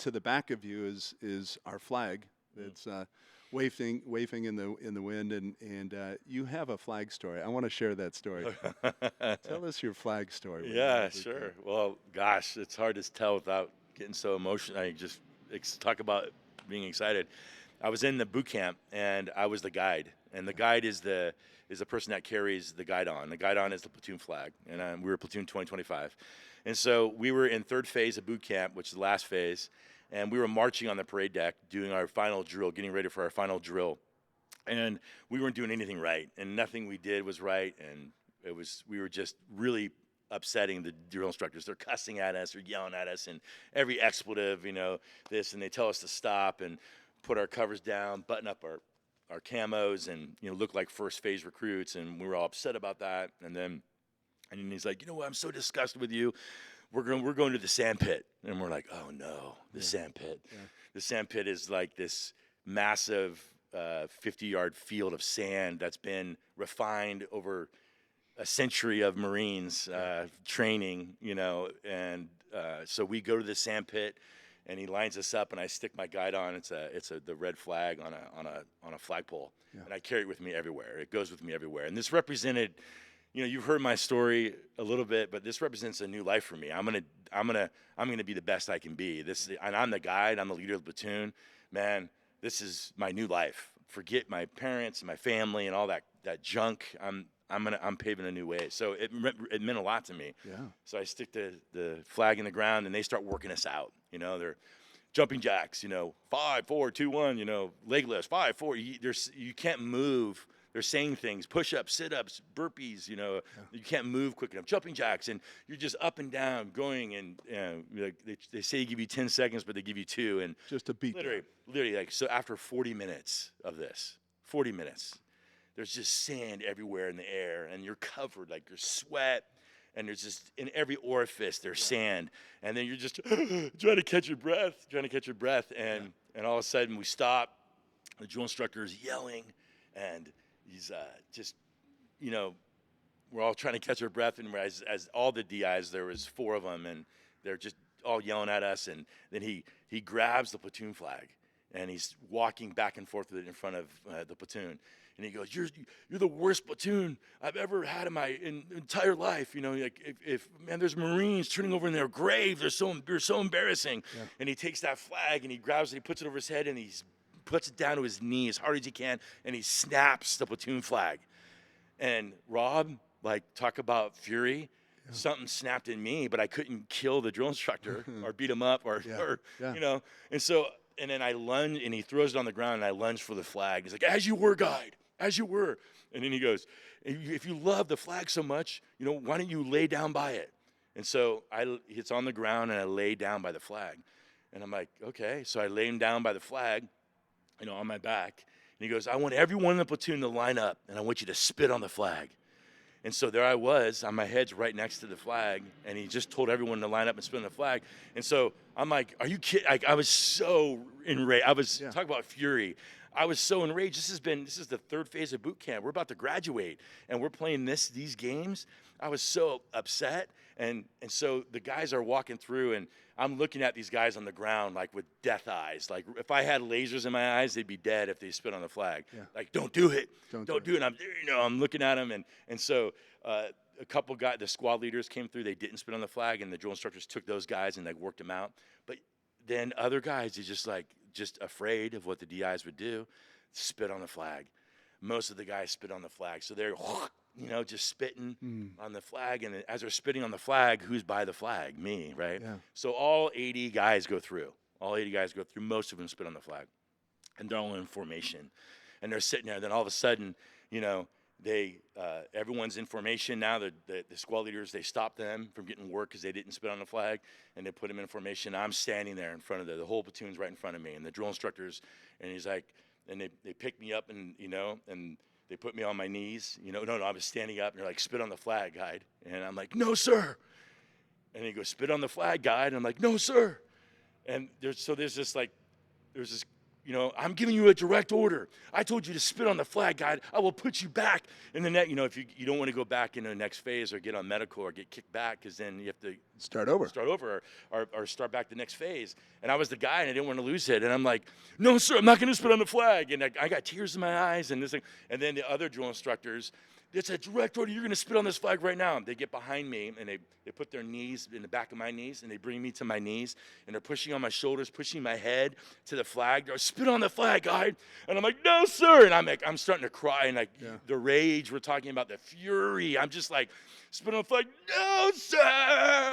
to the back of you is our flag. It's waving in the wind, and you have a flag story. I want to share that story. Tell us your flag story. Yeah, sure. Well, gosh, it's hard to tell without getting so emotional. I just talk about being excited. I was in the boot camp, and I was the guide. And the guide is the person that carries the guidon. The guidon is the platoon flag, and we were platoon 2025. And so we were in third phase of boot camp, which is the last phase, and we were marching on the parade deck, doing our final drill, getting ready for our final drill. And we weren't doing anything right, and nothing we did was right, and we were just really upsetting the drill instructors. They're cussing at us, they're yelling at us, and every expletive, this, and they tell us to stop and put our covers down, button up our camos, and look like first phase recruits, and we were all upset about that. And he's like, what, I'm so disgusted with you. We're going to the sand pit. And we're like, oh no, the sand pit. Yeah. The sand pit is like this massive 50-yard field of sand that's been refined over a century of Marines training, and so we go to the sand pit, and he lines us up, and I stick my guide on. It's the red flag on a flagpole, and I carry it with me everywhere. It goes with me everywhere. And this represented, you've heard my story a little bit, but this represents a new life for me. I'm gonna be the best I can be. And I'm the guide. I'm the leader of the platoon. Man, this is my new life. Forget my parents and my family and all that junk. I'm paving a new way. So it meant a lot to me. Yeah. So I stick the flag in the ground, and they start working us out. They're jumping jacks. 5, 4, 2, 1. Leg lifts. 5, 4. You can't move. They're saying things: push-ups, sit-ups, burpees. You can't move quick enough. Jumping jacks, and you're just up and down going. And they say they give you 10 seconds, but they give you 2. And just a beat. Literally, so after 40 minutes of this, 40 minutes. There's just sand everywhere in the air, and you're covered, like your sweat, and there's just in every orifice there's sand, and then you're just trying to catch your breath, and all of a sudden we stop. The drill instructor is yelling, and he's we're all trying to catch our breath, and as all the DIs, there was 4 of them, and they're just all yelling at us, and then he grabs the platoon flag, and he's walking back and forth with it in front of the platoon. And he goes, "You're the worst platoon I've ever had in my entire life. Like if there's Marines turning over in their grave. They're so embarrassing." Yeah. And he takes that flag and he grabs it, he puts it over his head, and he puts it down to his knee as hard as he can, and he snaps the platoon flag. And Rob, talk about fury. Yeah. Something snapped in me, but I couldn't kill the drill instructor or beat him up or. And so. And then I lunge, and he throws it on the ground, and I lunge for the flag. He's like, "As you were, guide, as you were." And then he goes, "If you love the flag so much, why don't you lay down by it?" And so it's on the ground, and I lay down by the flag. And I'm like, okay. So I lay him down by the flag, on my back. And he goes, "I want everyone in the platoon to line up, and I want you to spit on the flag." And so there I was, on my head's right next to the flag, and he just told everyone to line up and spin the flag. And so I'm like, are you kidding? I was so enraged. Talk about fury. I was so enraged. This is the third phase of boot camp. We're about to graduate, and we're playing these games. I was so upset. And so the guys are walking through, and I'm looking at these guys on the ground with death eyes. Like if I had lasers in my eyes, they'd be dead if they spit on the flag. Yeah. Don't do it. Don't do it. And I'm looking at them, and so a couple guys, the squad leaders came through. They didn't spit on the flag, and the drill instructors took those guys and worked them out. But then other guys, are just afraid of what the DIs would do, spit on the flag. Most of the guys spit on the flag, so they're just spitting on the flag. And as they're spitting on the flag, who's by the flag? Me, right? Yeah. So all 80 guys go through. Most of them spit on the flag, and they're all in formation, and they're sitting there. Then all of a sudden, everyone's in formation now. The squad leaders, they stop them from getting work because they didn't spit on the flag, and they put them in formation. I'm standing there in front of the whole platoon's right in front of me, and the drill instructors, and he's like, and they pick me up, and and they put me on my knees. No, I was standing up, and they're like, "Spit on the flag, guide." And I'm like, "No, sir." And he goes, "Spit on the flag, guide." And I'm like, "No, sir." And there's this I'm giving you a direct order. I told you to spit on the flag, guy. I will put you back in the net. If you don't want to go back into the next phase or get on medical or get kicked back, because then you have to Start over. Or start back the next phase. And I was the guy, and I didn't want to lose it. And I'm like, no, sir, I'm not going to spit on the flag. And I got tears in my eyes and this thing. And then the other drill instructors, it's a direct order. You're going to spit on this flag right now. And they get behind me, and they put their knees in the back of my knees, and they bring me to my knees, and they're pushing on my shoulders, pushing my head to the flag. They're spit on the flag, guy. And I'm like, no, sir. And I'm starting to cry, and the rage we're talking about, the fury. I'm just like, spit on the flag. No, sir.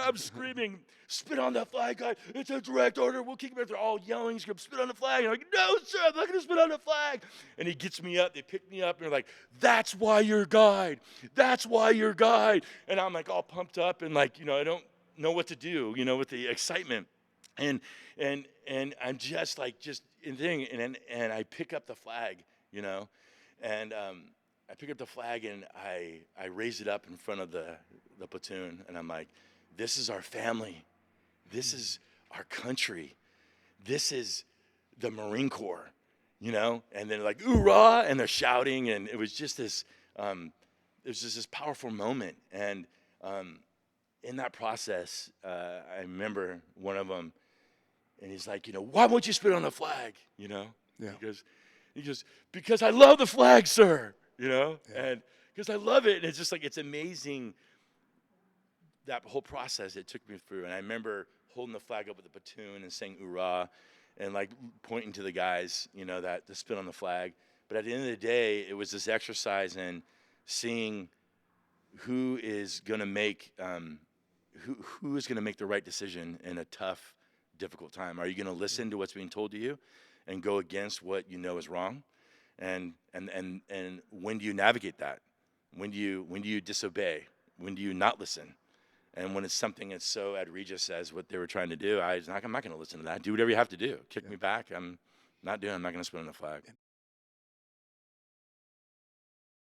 I'm screaming, spit on the flag, guy. It's a direct order. We'll kick him out. They're all yelling, spit on the flag. And I'm like, no, sir, I'm not going to spit on the flag. And he gets me up. They pick me up, and they're like, that's why you're guide. That's why you're guide. And I'm like all pumped up, and I don't know what to do, with the excitement. And I'm just in thing, and I pick up the flag, and I pick up the flag, and I raise it up in front of the platoon, and I'm like, this is our family. This is our country. This is the Marine Corps, And they're like, "Hoorah!" And they're shouting, and it was just this, this powerful moment. And in that process, I remember one of them, and he's like, why won't you spit on the flag? Yeah. He goes, because I love the flag, sir. Yeah. And because I love it. And it's just it's amazing, that whole process it took me through. And I remember holding the flag up with the platoon and saying "Hoorah," and pointing to the guys, that to spit on the flag. But at the end of the day, it was this exercise in seeing who is going to make who is going to make the right decision in a tough, difficult time. Are you going to listen to what's being told to you and go against what you know is wrong? And when do you navigate that? When do you disobey? When do you not listen? And when it's something that's so egregious as what they were trying to do, I'm not going to listen to that. Do whatever you have to do. Kick me back. I'm not going to spit on the flag.